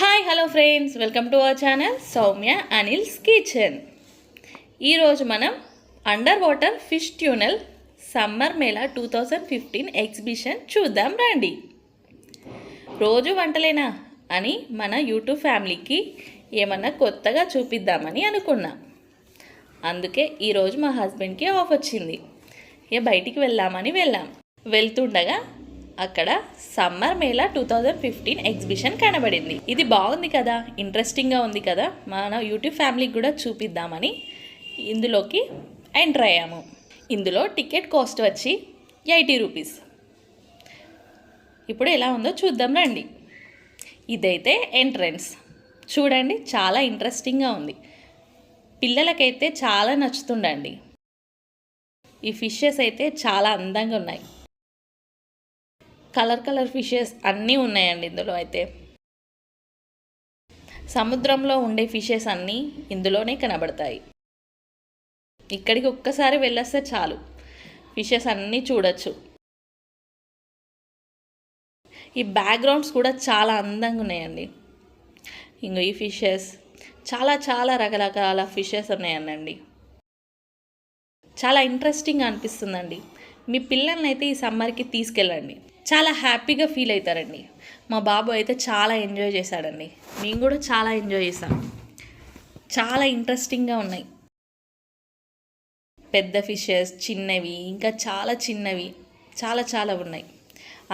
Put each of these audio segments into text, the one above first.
Hi hello friends, welcome to our channel Soumya Anil's kitchen. ఈరోజు మనం under water fish tunnel summer mela 2015 exhibition చూద్దాం రండి. రోజు వంటలేనా అని మన యూట్యూబ్ ఫ్యామిలీకి ఏమన్నా కొత్తగా చూపిద్దామని అనుకున్నా. అందుకే ఈరోజు మా హస్బెండ్కి ఆఫ్ వచ్చింది. బయటికి వెళ్ళాం. వెళ్తుండగా అక్కడ సమ్మర్ మేళా 2015 ఎగ్జిబిషన్ కనబడింది. ఇది బాగుంది కదా, ఇంట్రెస్టింగ్గా ఉంది కదా, మన యూట్యూబ్ ఫ్యామిలీకి కూడా చూపిద్దామని ఇందులోకి ఎంటర్ అయ్యాము. ఇందులో టికెట్ కాస్ట్ వచ్చి 80 రూపీస్. ఇప్పుడు ఎలా ఉందో చూద్దాం రండి. ఇదైతే ఎంట్రన్స్ చూడండి, చాలా ఇంట్రెస్టింగ్గా ఉంది. పిల్లలకైతే చాలా నచ్చుతుండండి. ఈ ఫిషెస్ అయితే చాలా అందంగా ఉన్నాయి. కలర్ ఫిషెస్ అన్నీ ఉన్నాయండి ఇందులో. అయితే సముద్రంలో ఉండే ఫిషెస్ అన్నీ ఇందులోనే కనబడతాయి. ఇక్కడికి ఒక్కసారి వెళ్ళొస్తే చాలు, ఫిషెస్ అన్నీ చూడొచ్చు. ఈ బ్యాక్గ్రౌండ్స్ కూడా చాలా అందంగా ఉన్నాయండి. ఇంకో ఈ ఫిషెస్ చాలా రకరకాల ఫిషెస్ ఉన్నాయండి. చాలా ఇంట్రెస్టింగ్గా అనిపిస్తుందండి. మీ పిల్లల్ని అయితే ఈ సమ్మర్కి తీసుకెళ్ళండి, చాలా హ్యాపీగా ఫీల్ అవుతారండి. మా బాబు అయితే చాలా ఎంజాయ్ చేశాడండి. మేము కూడా చాలా ఎంజాయ్ చేసాం. చాలా ఇంట్రెస్టింగ్గా ఉన్నాయి. పెద్ద ఫిషెస్, చిన్నవి, ఇంకా చాలా చిన్నవి, చాలా ఉన్నాయి.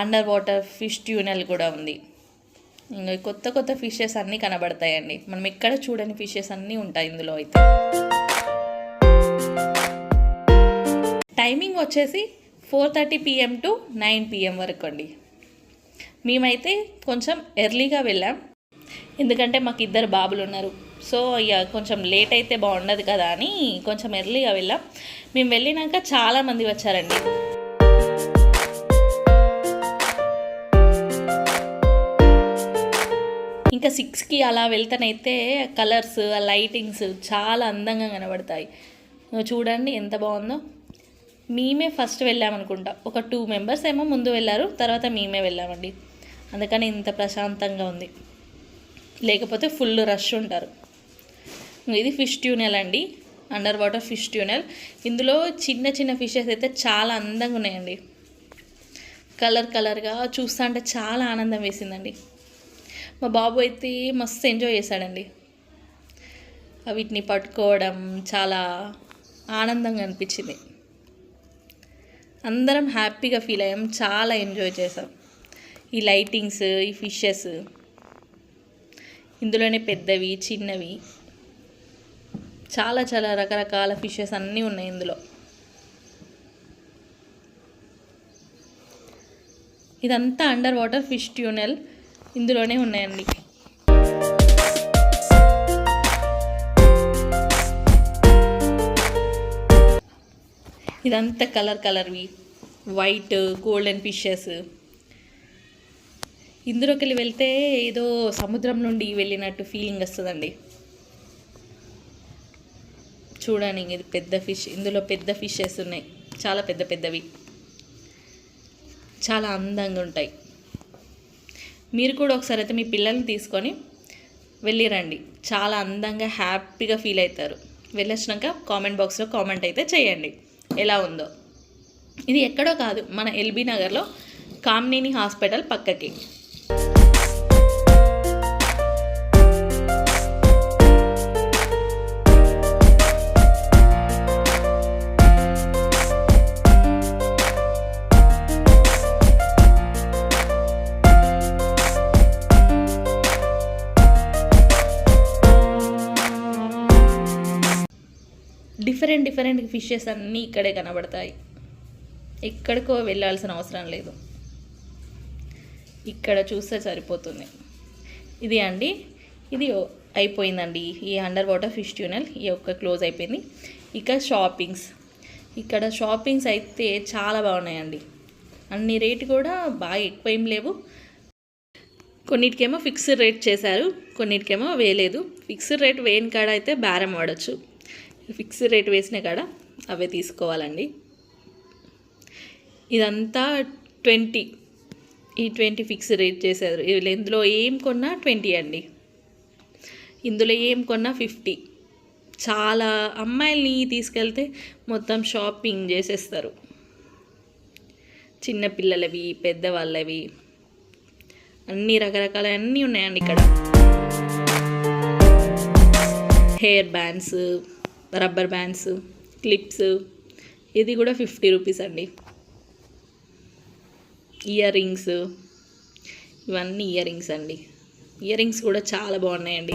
అండర్ వాటర్ ఫిష్ ట్యూనల్ కూడా ఉంది. ఇంకా కొత్త ఫిషెస్ అన్నీ కనబడతాయండి. మనం ఎక్కడ చూడని ఫిషెస్ అన్నీ ఉంటాయి ఇందులో. అయితే టైమింగ్ వచ్చేసి 4:30 PM to 9 PM వరకు అండి. మేమైతే కొంచెం ఎర్లీగా వెళ్ళాం, ఎందుకంటే మాకు 2 బాబులు ఉన్నారు. సో ఇక కొంచెం లేట్ అయితే బాగుండదు కదా అని కొంచెం ఎర్లీగా వెళ్ళాం. మేము వెళ్ళినాక చాలామంది వచ్చారండి. ఇంకా 6కి అలా వెళ్తానైతే కలర్స్, లైటింగ్స్ చాలా అందంగా కనబడతాయి. చూడండి ఎంత బాగుందో. మేమే ఫస్ట్ వెళ్ళామనుకుంటా. ఒక 2 మెంబర్స్ ఏమో ముందు వెళ్ళారు, తర్వాత మేమే వెళ్ళామండి. అందుకని ఇంత ప్రశాంతంగా ఉంది, లేకపోతే ఫుల్ రష్ ఉంటారు. ఇది ఫిష్ ట్యూనల్ అండి, అండర్ వాటర్ ఫిష్ ట్యూనల్. ఇందులో చిన్న ఫిషెస్ అయితే చాలా అందంగా ఉన్నాయండి. కలర్గా చూస్తా అంటే చాలా ఆనందం వేసిందండి. మా బాబు అయితే మస్తు ఎంజాయ్ చేశాడండి. వీటిని పట్టుకోవడం చాలా ఆనందంగా అనిపించింది. అందరం హ్యాపీగా ఫీల్ అయ్యాం, చాలా ఎంజాయ్ చేసాం. ఈ లైటింగ్స్, ఈ ఫిషెస్, ఇందులోనే పెద్దవి, చిన్నవి, చాలా రకరకాల ఫిషెస్ అన్నీ ఉన్నాయి ఇందులో. ఇదంతా అండర్ వాటర్ ఫిష్ ట్యూనల్ ఇందులోనే ఉన్నాయండి. ఇదంతా కలర్వి, వైట్, గోల్డెన్ ఫిషెస్. ఇందులోకి వెళ్తే ఏదో సముద్రం నుండి వెళ్ళినట్టు ఫీలింగ్ వస్తుందండి. చూడండి, ఇది పెద్ద ఫిష్. ఇందులో పెద్ద ఫిషెస్ ఉన్నాయి, చాలా పెద్దవి, చాలా అందంగా ఉంటాయి. మీరు కూడా ఒకసారి అయితే మీ పిల్లల్ని తీసుకొని వెళ్ళిరండి, చాలా అందంగా హ్యాపీగా ఫీల్ అవుతారు. వెళ్ళొచ్చినాక కామెంట్ బాక్స్లో కామెంట్ అయితే చేయండి ఎలా ఉందో. ఇది ఎక్కడో కాదు, మన ఎల్బీ నగర్లో కామినేని హాస్పిటల్ పక్కకి. డిఫరెంట్ ఫిషెస్ అన్నీ ఇక్కడే కనబడతాయి. ఎక్కడికో వెళ్ళాల్సిన అవసరం లేదు, ఇక్కడ చూస్తే సరిపోతుంది. ఇది అండి, ఇది అయిపోయిందండి ఈ అండర్ వాటర్ ఫిష్ ట్యూనల్. ఈ ఒక్క క్లోజ్ అయిపోయింది. ఇక ఇక్కడ షాపింగ్స్ అయితే చాలా బాగున్నాయండి. అన్ని రేటు కూడా బాగా ఎక్కువ ఏం లేవు. కొన్నిటికేమో ఫిక్స్డ్ రేట్ చేశారు, కొన్నిటికేమో వేయలేదు. ఫిక్స్డ్ రేట్ వేయని కాడ అయితే బేరం వాడచ్చు, ఫిక్స్డ్ రేట్ వేసిన కాడ అవే తీసుకోవాలండి. ఇదంతా 20 ఫిక్స్డ్ రేట్ చేశారు. ఇందులో ఏం కొన్నా 20 అండి. ఇందులో ఏం కొన్నా 50. చాలా అమ్మాయిల్ని తీసుకెళ్తే మొత్తం షాపింగ్ చేసేస్తారు. చిన్నపిల్లలవి, పెద్దవాళ్ళవి, అన్ని రకరకాల అన్నీ ఉన్నాయండి ఇక్కడ. Hair bands, rubber bands, clips, ఇది కూడా 50 రూపీస్ అండి. ఇయర్ రింగ్స్, ఇవన్నీ ఇయర్ రింగ్స్ అండి. ఇయర్ రింగ్స్ కూడా చాలా బాగున్నాయండి.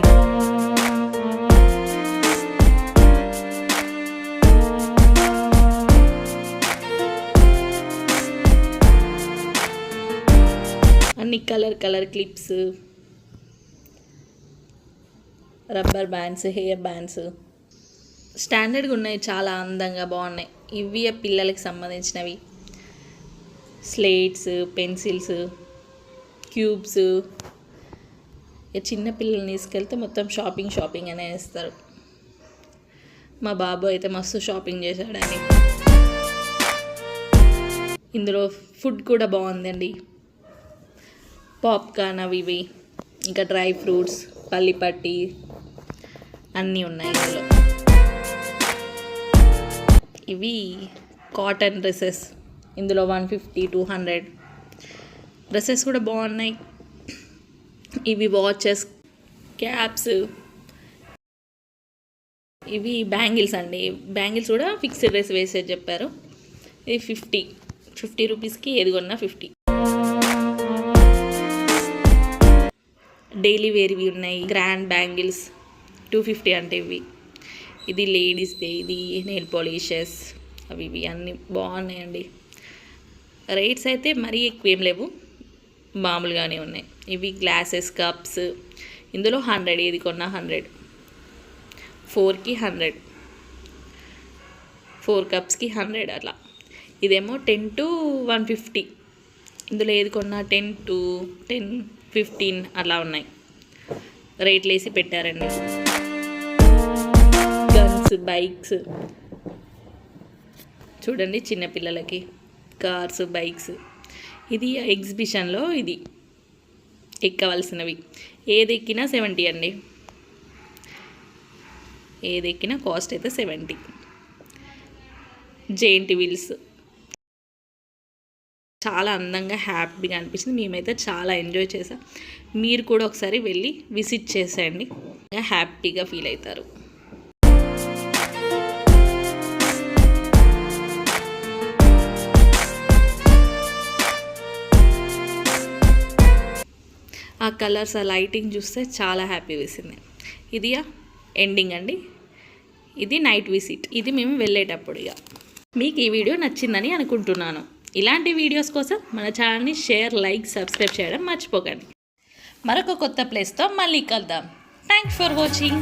అన్ని colour clips, rubber bands, hair bands స్టాండర్డ్గా ఉన్నాయి, చాలా అందంగా బాగున్నాయి. ఇవి పిల్లలకి సంబంధించినవి. Slates, pencils, cubes. చిన్న పిల్లల్ని తీసుకెళ్తే మొత్తం షాపింగ్ అనే వేస్తారు. మా బాబు అయితే మస్తు షాపింగ్ చేశాడండి. ఇందులో ఫుడ్ కూడా బాగుందండి. పాప్కార్న్ అవి ఇవి, ఇంకా డ్రై ఫ్రూట్స్, పల్లిపట్టి అన్నీ ఉన్నాయి ఇందులో. ఇవి కాటన్ డ్రెస్సెస్, ఇందులో 150, 200 డ్రెస్సెస్ కూడా బాగున్నాయి. ఇవి వాచెస్, క్యాప్స్, ఇవి బ్యాంగిల్స్ అండి. బ్యాంగిల్స్ కూడా ఫిక్స్డ్ డ్రెస్ వేసేది చెప్పారు. ఇది 50 రూపీస్కి ఏది కొన్నా 50. డైలీ వేర్వి ఉన్నాయి. గ్రాండ్ బ్యాంగిల్స్ 250 అంటే ఇవి. ఇది లేడీస్దే. ఇది నెయిల్ పాలిషెస్ అవి ఇవి అన్నీ బాగున్నాయండి. రేట్స్ అయితే మరీ ఎక్కువ ఏం లేవు, మామూలుగానే ఉన్నాయి. ఇవి గ్లాసెస్, కప్స్, ఇందులో 100, ఏది కొన్నా 100. 4కి 100, 4 కప్స్కి 100 అట్లా. ఇదేమో 10 to 150. ఇందులో ఏది కొన్నా 10 to 10, 15 అలా ఉన్నాయి. రేట్లు వేసి పెట్టారండి. గన్స్, బైక్స్ చూడండి, చిన్నపిల్లలకి కార్స్, బైక్స్. ఇది ఎగ్జిబిషన్లో ఇది ఎక్కవలసినవి. ఏది ఎక్కినా 70 అండి. ఏది ఎక్కినా కాస్ట్ అయితే 70. జెయింట్ వీల్స్ చాలా అందంగా, హ్యాపీగా అనిపించింది. మేమైతే చాలా ఎంజాయ్ చేసాం. మీరు కూడా ఒకసారి వెళ్ళి విజిట్ చేసేయండి, హ్యాపీగా ఫీల్ అవుతారు. ఆ కలర్స్, ఆ లైటింగ్ చూస్తే చాలా హ్యాపీ వేసింది. ఇది ఎండింగ్ అండి. ఇది నైట్ విజిట్. ఇది మేము వెళ్ళేటప్పుడు. ఇక మీకు ఈ వీడియో నచ్చిందని అనుకుంటున్నాను. ఇలాంటి వీడియోస్ కోసం మన ఛానల్ని షేర్, లైక్, సబ్స్క్రైబ్ చేయడం మర్చిపోకండి. మరొక కొత్త ప్లేస్తో మళ్ళీ కలుద్దాం. Thanks for watching.